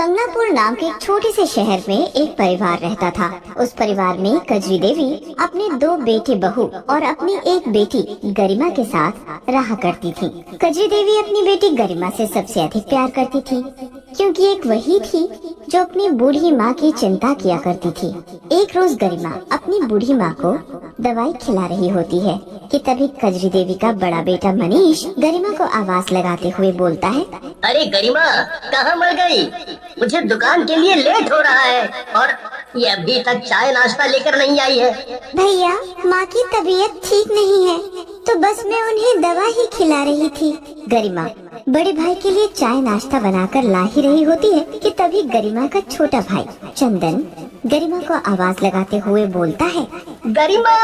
कंगनापुर नाम के एक छोटे से शहर में एक परिवार रहता था। उस परिवार में कजरी देवी अपने 2 बेटे बहू और अपनी एक बेटी गरिमा के साथ रहा करती थी। कजरी देवी अपनी बेटी गरिमा से सबसे अधिक प्यार करती थी, क्योंकि एक वही थी जो अपनी बूढ़ी माँ की चिंता किया करती थी। एक रोज गरिमा अपनी बूढ़ी माँ को दवाई खिला रही होती है कि तभी कजरी देवी का बड़ा बेटा मनीष गरिमा को आवाज लगाते हुए बोलता है, अरे गरिमा, कहाँ मर गई? मुझे दुकान के लिए लेट हो रहा है और ये अभी तक चाय नाश्ता लेकर नहीं आई है। भैया, माँ की तबीयत ठीक नहीं है, तो बस मैं उन्हें दवा ही खिला रही थी। गरिमा बड़े भाई के लिए चाय नाश्ता बनाकर ला ही रही होती है कि तभी गरिमा का छोटा भाई चंदन गरिमा को आवाज लगाते हुए बोलता है, गरिमा,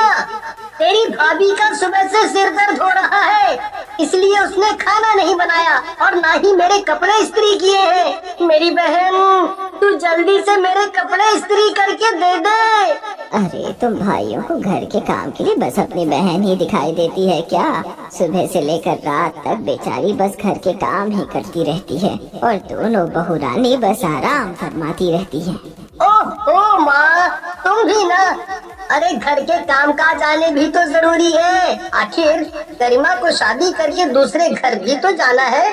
तेरी भाभी का सुबह से सिर दर्द हो रहा है, इसलिए उसने खाना नहीं बनाया और ना ही मेरे कपड़े इस्त्री किए हैं। मेरी बहन, तू जल्दी से मेरे कपड़े इस्त्री करके दे दे। अरे, तुम भाइयों को घर के काम के लिए बस अपनी बहन ही दिखाई देती है क्या? सुबह से लेकर रात तक बेचारी बस घर के काम ही करती रहती है और दोनों बहुरानी बस आराम फरमाती रहती है। ओह माँ, तुम भी ना। अरे घर के काम काज आने भी तो जरूरी है। आखिर गरिमा को शादी करके दूसरे घर भी तो जाना है।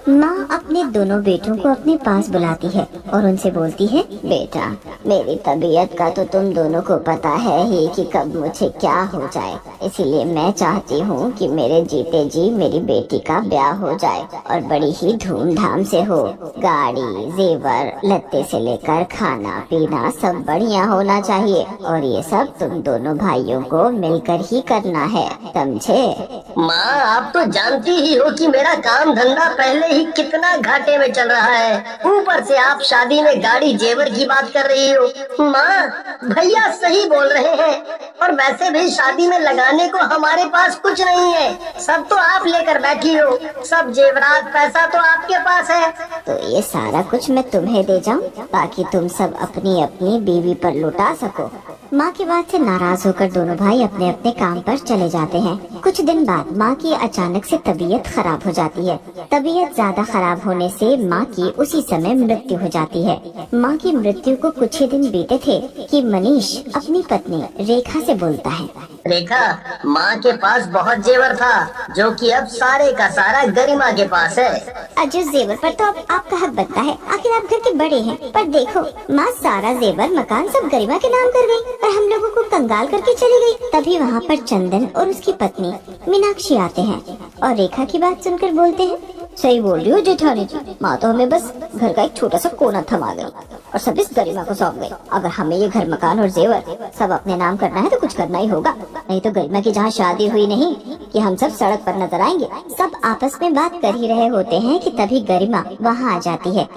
माँ अपने दोनों बेटों को अपने पास बुलाती है और उनसे बोलती है, बेटा, मेरी तबीयत का तो तुम दोनों को पता है ही कि कब मुझे क्या हो जाए, इसीलिए मैं चाहती हूँ कि मेरे जीते जी मेरी बेटी का ब्याह हो जाए और बड़ी ही धूमधाम से हो। गाड़ी, जेवर, लत्ते से लेकर खाना पीना सब बढ़िया होना चाहिए और ये सब तुम दोनों भाइयों को मिलकर ही करना है, समझे? माँ, आप तो जानती ही हो कि मेरा काम धंधा पहले ही कितना घाटे में चल रहा है, ऊपर से आप शादी में गाड़ी जेवर की बात कर रही हो। माँ, भैया सही बोल रहे हैं और वैसे भी शादी में लगाने को हमारे पास कुछ नहीं है, सब तो आप लेकर बैठी हो, सब जेवरात पैसा तो आपके पास है। तो ये सारा कुछ मैं तुम्हें दे जाऊं ताकि तुम सब अपनी अपनी बीवी पर लुटा सको। माँ की बात से नाराज होकर दोनों भाई अपने अपने काम पर चले जाते हैं। कुछ दिन बाद माँ की अचानक से तबीयत खराब हो जाती है। तबीयत ज्यादा खराब होने से माँ की उसी समय मृत्यु हो जाती है। माँ की मृत्यु को कुछ ही दिन बीते थे कि मनीष अपनी पत्नी रेखा से बोलता है, रेखा, माँ के पास बहुत जेवर था जो कि अब सारे का सारा गरिमा के पास है। अजय, जेवर पर तो अब आपका हक बनता है, आखिर आप घर के बड़े हैं। पर देखो, माँ सारा जेवर मकान सब गरिमा के नाम कर गई और हम लोगों को कंगाल करके चली गई। तभी वहाँ पर चंदन और उसकी पत्नी मीनाक्षी आते हैं और रेखा की बात सुनकर बोलते हैं, सही बोल रही हो जेठानी जी, माँ तो हमें बस घर का एक छोटा सा कोना थमा गई और सब इस गरिमा को सौंप गई। अगर हमें ये घर मकान और जेवर सब अपने नाम करना है तो कुछ करना ही होगा, नहीं तो गरिमा की जहाँ शादी हुई नहीं कि हम सब सड़क पर नजर आएंगे। सब आपस में बात कर ही रहे होते हैं कि तभी गरिमा वहाँ आ जाती है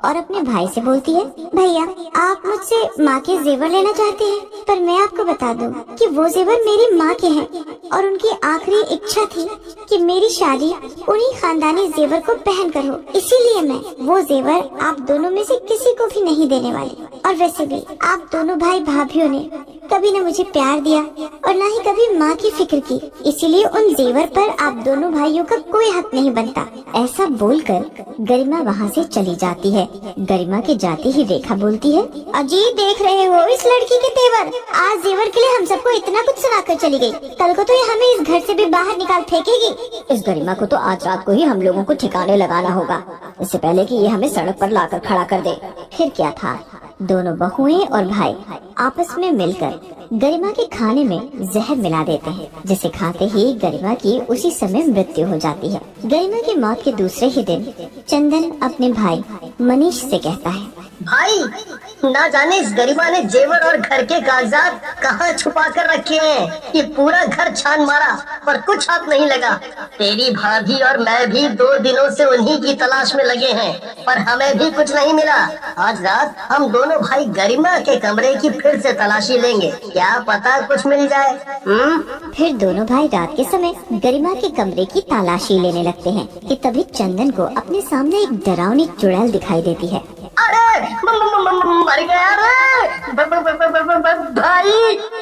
और अपने भाई से बोलती है, भैया, आप मुझसे माँ के जेवर लेना चाहते हैं, पर मैं आपको बता दूं कि वो जेवर मेरी माँ के हैं और उनकी आखिरी इच्छा थी कि मेरी शादी उन्हीं खानदानी जेवर को पहन कर हो, इसीलिए मैं वो जेवर आप दोनों में से किसी को भी नहीं देने वाली। और वैसे भी आप दोनों भाई भाभीियों ने कभी न मुझे प्यार दिया और न ही कभी माँ की फिक्र की, इसीलिए उन जेवर पर आप दोनों भाइयों का कोई हक नहीं बनता। ऐसा बोलकर गरिमा वहाँ से चली जाती है। गरिमा के जाते ही रेखा बोलती है, अजी, देख रहे हो इस लड़की के तेवर, आज जेवर के लिए हम सबको इतना कुछ सुनाकर चली गई, कल को तो ये हमें इस घर से भी बाहर निकाल फेंकेगी। इस गरिमा को तो आज रात को ही हम लोगों को ठिकाने लगाना होगा, इससे पहले कि ये हमें सड़क पर लाकर खड़ा कर दे। फिर क्या था, दोनों बहुएं और भाई आपस में मिलकर गरिमा के खाने में जहर मिला देते हैं, जिसे खाते ही गरिमा की उसी समय मृत्यु हो जाती है। गरिमा की मौत के दूसरे ही दिन चंदन अपने भाई मनीष से कहता है, भाई, ना जाने इस गरिमा ने जेवर और घर के कागजात कहाँ छुपा कर रखे हैं। ये पूरा घर छान मारा पर कुछ हाथ नहीं लगा। तेरी भाभी और मैं भी 2 दिनों से उन्हीं की तलाश में लगे हैं, पर हमें भी कुछ नहीं मिला। आज रात हम दोनों भाई गरिमा के कमरे की फिर से तलाशी लेंगे, क्या पता कुछ मिल जाए। फिर दोनों भाई रात के समय गरिमा के कमरे की तलाशी लेने लगते हैं कि तभी चंदन को अपने सामने एक डरावनी चुड़ैल दिखाई देती है। अरे मर गया रे भाई,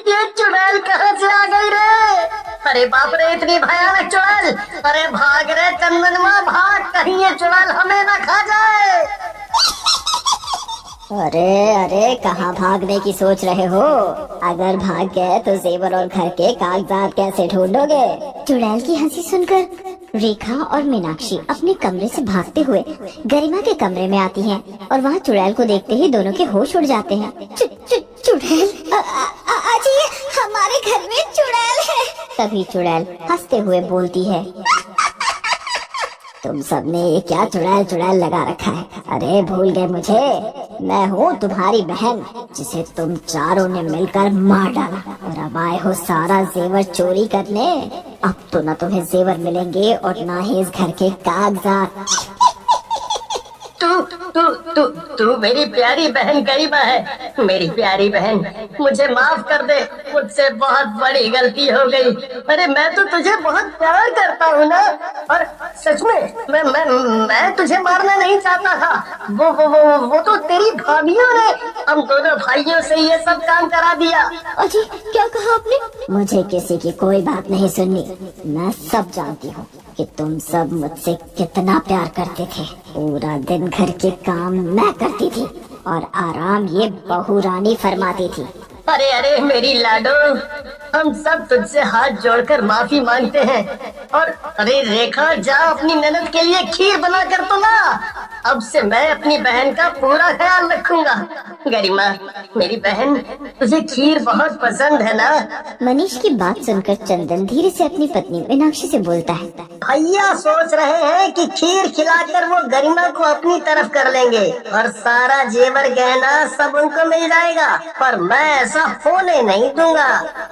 ये चुड़ैल कहाँ से आ गई रे? अरे बाप रे, इतनी भयानक चुड़ैल! अरे भाग रे चंदनवा, भाग, कहीं ये चुड़ैल हमें ना खा जाए। अरे अरे, कहाँ भागने की सोच रहे हो? अगर भाग गए तो जेवर और घर के कागजात कैसे ढूंढोगे? चुड़ैल की हंसी सुनकर रेखा और मीनाक्षी अपने कमरे से भागते हुए गरिमा के कमरे में आती हैं और वहाँ चुड़ैल को देखते ही दोनों के होश उड़ जाते हैं। चुड़ैल, अजी हमारे घर में चुड़ैल है। तभी चुड़ैल हंसते हुए बोलती है, तुम सबने ये क्या चुड़ैल चुड़ैल लगा रखा है? अरे भूल गए मुझे? मैं हूँ तुम्हारी बहन, जिसे तुम चारों ने मिलकर मार डाला और अब आए हो सारा जेवर चोरी करने। अब तो न तुम्हें जेवर मिलेंगे और न ही इस घर के कागजात। तू मेरी प्यारी बहन गरिमा है, मेरी प्यारी बहन, मुझे माफ कर दे, मुझसे बहुत बड़ी गलती हो गई। अरे मैं तो तुझे बहुत प्यार करता हूँ ना, और सच में मैं तुझे मारना नहीं चाहता था। वो तो तेरी भाभीियों ने हम दोनों भाइयों से ये सब काम करा दिया। अजी क्या कहा आपने? मुझे किसी की कोई बात नहीं सुननी। मैं सब जानती हूँ कि तुम सब मुझसे कितना प्यार करते थे। पूरा दिन घर के काम मैं करती थी और आराम ये बहू रानी फरमाती थी। अरे अरे मेरी लाडो, हम सब तुझसे हाथ जोड़कर माफी मांगते हैं। और अरे रेखा, जा अपनी ननद के लिए खीर बना कर तो ला। अब से मैं अपनी बहन का पूरा ख्याल रखूंगा। गरिमा मेरी बहन, तुझे खीर बहुत पसंद है ना? मनीष की बात सुनकर चंदन धीरे से अपनी पत्नी मीनाक्षी से बोलता है, भैया सोच रहे हैं कि खीर खिलाकर वो गरिमा को अपनी तरफ कर लेंगे और सारा जेवर गहना सब उनको मिल जाएगा, पर मैं ऐसा होने नहीं दूंगा।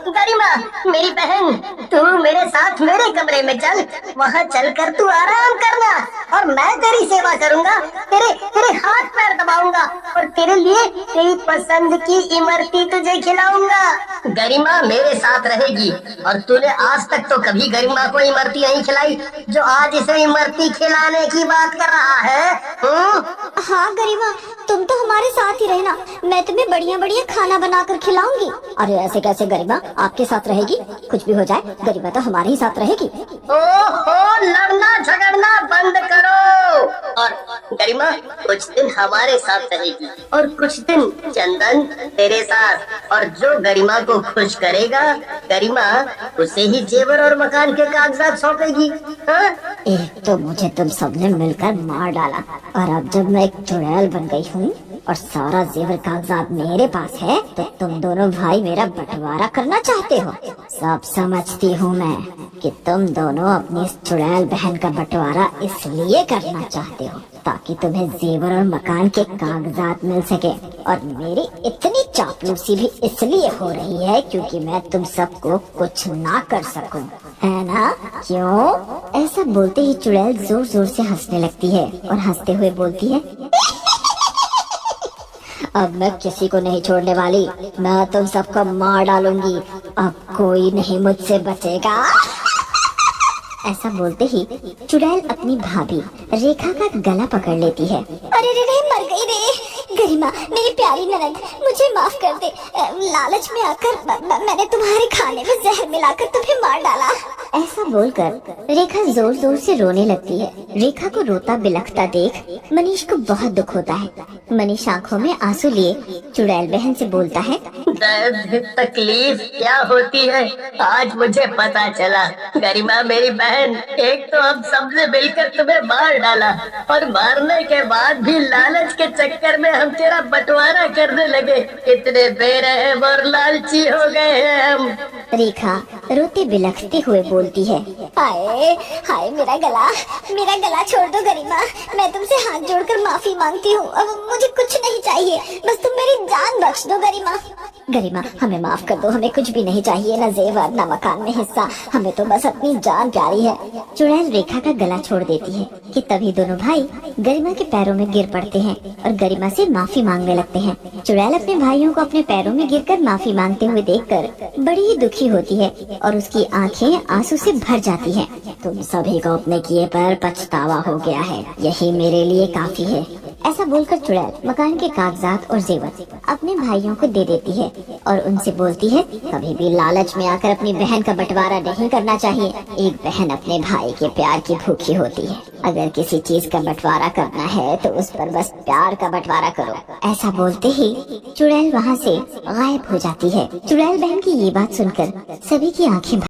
गरिमा मेरी बहन, तू मेरे साथ मेरे कमरे में चल, वहाँ चलकर तू आराम करना और मैं तेरी सेवा करूँगा, तेरे हाथ पैर दबाऊंगा और तेरे लिए तेरी पसंद की इमरती तुझे खिलाऊंगा। गरिमा मेरे साथ रहेगी और तूने आज तक तो कभी गरिमा को इमरती नहीं खिलाई, जो आज इसे इमरती खिलाने की बात कर रहा है। हाँ गरिमा, तुम तो हमारे साथ ही रहना, मैं तुम्हें बढ़िया बढ़िया खाना बनाकर खिलाऊंगी। अरे ऐसे कैसे गरिमा आपके साथ रहेगी? कुछ भी हो जाए गरिमा तो हमारे ही साथ रहेगी। ओहो, लड़ना झगड़ना बंद करो और गरिमा कुछ दिन हमारे साथ रहेगी और कुछ दिन चंदन तेरे साथ, और जो गरिमा को खुश करेगा गरिमा उसे ही जेवर और मकान के कागजात सौंपेगी। एक तो मुझे तुम सबने मिलकर मार डाला और अब जब मैं एक चुड़ैल बन गई हूँ और सारा जेवर कागजात मेरे पास है, तो तुम दोनों भाई मेरा बंटवारा करना चाहते हो। सब समझती हूँ मैं कि तुम दोनों अपनी इस चुड़ैल बहन का बंटवारा इसलिए करना चाहते हो ताकि तुम्हें जेवर और मकान के कागजात मिल सके, और मेरी इतनी चापलूसी भी इसलिए हो रही है क्योंकि मैं तुम सबको कुछ ना कर सकूं, है ना? क्यों? ऐसा बोलते ही चुड़ैल जोर जोर से हंसने लगती है और हंसते हुए बोलती है, अब मैं किसी को नहीं छोड़ने वाली, मैं तुम सबको मार डालूंगी, अब कोई नहीं मुझसे बचेगा। ऐसा बोलते ही चुड़ैल अपनी भाभी रेखा का गला पकड़ लेती है। अरे रे मर गई रे गरिमा, मेरी प्यारी ननद, मुझे माफ कर दे। लालच में आकर मैंने तुम्हारे खाने में जहर मिलाकर तुम्हें मार डाला। ऐसा बोलकर रेखा जोर जोर से रोने लगती है। रेखा को रोता बिलखता देख मनीष को बहुत दुख होता है। मनीष आंखों में आंसू लिए चुड़ैल बहन से बोलता है, दर्द तकलीफ क्या होती है आज मुझे पता चला। गरिमा मेरी बहन, एक तो हम सबने मिलकर तुम्हें मार डाला और मारने के बाद भी लालच के चक्कर में हम तेरा बंटवारा करने लगे। इतने बेरहम और लालची हो गए हैं हम। रेखा रोते बिलखते हुए बोलती है, हाय हाय मेरा गला छोड़ दो गरिमा, मैं तुमसे हाथ जोड़कर माफी मांगती हूँ। अब मुझे कुछ नहीं चाहिए, बस तुम मेरी जान बख्श दो गरिमा, हमें माफ कर दो, हमें कुछ भी नहीं चाहिए, न जेवर न मकान में हिस्सा, हमें तो बस अपनी जान प्यारी है। चुड़ैल रेखा का गला छोड़ देती है कि तभी दोनों भाई गरिमा के पैरों में गिर पड़ते हैं और गरिमा से माफी मांगने लगते हैं। चुड़ैल अपने भाइयों को अपने पैरों में गिरकर माफी मांगते हुए देखकर बड़ी ही दुखी होती है और उसकी आंखें आंसू से भर जाती हैं। तुम सभी को अपने किए पर पछतावा हो गया है, यही मेरे लिए काफी है। ऐसा बोलकर चुड़ैल मकान के कागजात और जेवर अपने भाइयों को दे देती है और उनसे बोलती है, कभी भी लालच में आकर अपनी बहन का बंटवारा नहीं करना चाहिए। एक बहन अपने भाई के प्यार की भूखी होती है। अगर किसी चीज का बंटवारा करना है तो उस पर बस प्यार का बंटवारा करो। ऐसा बोलते ही चुड़ैल वहाँ से गायब हो जाती है। चुड़ैल बहन की ये बात सुनकर सभी की आंखें